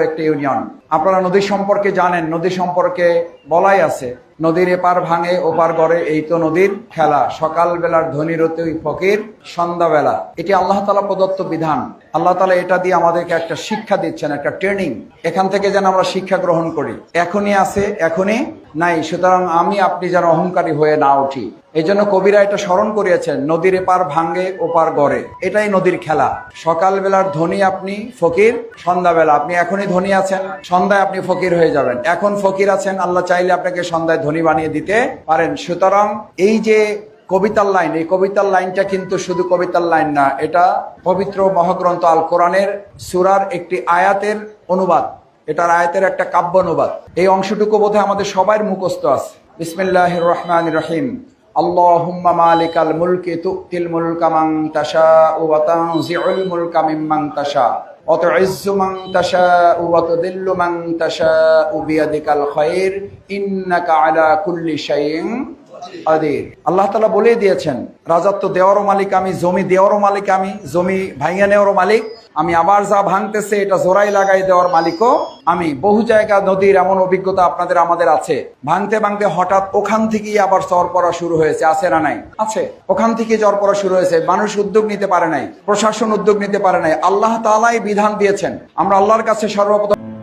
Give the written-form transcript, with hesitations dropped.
একটি ইউনিয়ন। আপনারা নদী সম্পর্কে জানেন, নদী সম্পর্কে বলাই আছে, নদীর এপার ভাঙে ওপার গড়ে, এই তো নদীর খেলা। সকাল বেলার ধনী রতি ফকির সন্ধ্যাবেলা। এটি আল্লাহ তাআলা প্রদত্ত বিধান। আল্লাহ তাআলা এটা দিয়ে আমাদেরকে একটা শিক্ষা দিচ্ছেন, একটা ট্রেনিং। এখান থেকে যেন আমরা শিক্ষা গ্রহণ করি। এখনই আছে, এখনই নাই। সুতরাং আমি আপনি যেন অহংকারী হয়ে না উঠি। এই জন্য কবিরা এটা স্মরণ করিয়েছেন, নদীর এপার ভাঙ্গে ওপার গড়ে, এটাই নদীর খেলা। সকাল বেলার ধনী আপনি, ফকির সন্ধ্যাবেলা। আপনি এখনই ধনী আছেন, সন্ধ্যায় আপনি ফকির হয়ে যাবেন। এখন ফকির আছেন, আল্লাহ চাইলে আপনাকে সন্ধ্যায় ধনী বানিয়ে দিতে পারেন। সুতরাং এই যে কবিতার লাইন, এই কবিতার লাইনটা কিন্তু শুধু কবিতার লাইন না, এটা পবিত্র মহাগ্রন্থ আল কোরআনের সূরার একটি আয়াতের অনুবাদ। এটার আয়াতের একটা কাব্য অনুবাদ। এই অংশটুকু বোধহয় আমাদের সবার মুখস্থ আছে। বিসমিল্লাহির রহমানির রহিম। আল্লাহুম্মা মালিকাল মুলকি তুতিল মুলকা মান তাশাউ ওয়া তানজিউল মুলকা মিম্মান তাশা ওয়া তুইজ্জু মান তাশাউ ওয়া তুযিল্লু মান তাশাউ বিয়াদিকাল খায়র ইন্নাকা আলা কুল্লি শাইইন কাদির। আল্লাহ তাআলা বলে দিয়েছেন, রাজত্ব দেওয়ারও মালিক আমি, জমি দেওয়ারও মালিক আমি, জমি ভাঙিয়ে নেওয়ারও মালিক আমি, আবার যা ভাঙতেছে এটা জোড়াই লাগাই দেওয়ার মালিকও আমি। বহু জায়গা নদীর এমন অভিজ্ঞতা আপনাদের আমাদের আছে, ভাঙতে ভাঙতে হঠাৎ ওখান থেকেই আবার চর পড়া শুরু হয়েছে। আছে না নাই? আছে। ওখান থেকে জ্বর পড়া শুরু হয়েছে। মানুষ উদ্যোগ নিতে পারে নাই, প্রশাসন উদ্যোগ নিতে পারে নাই। আল্লাহ তাআলাই বিধান দিয়েছেন। আমরা আল্লাহর কাছে সর্বপ্রথম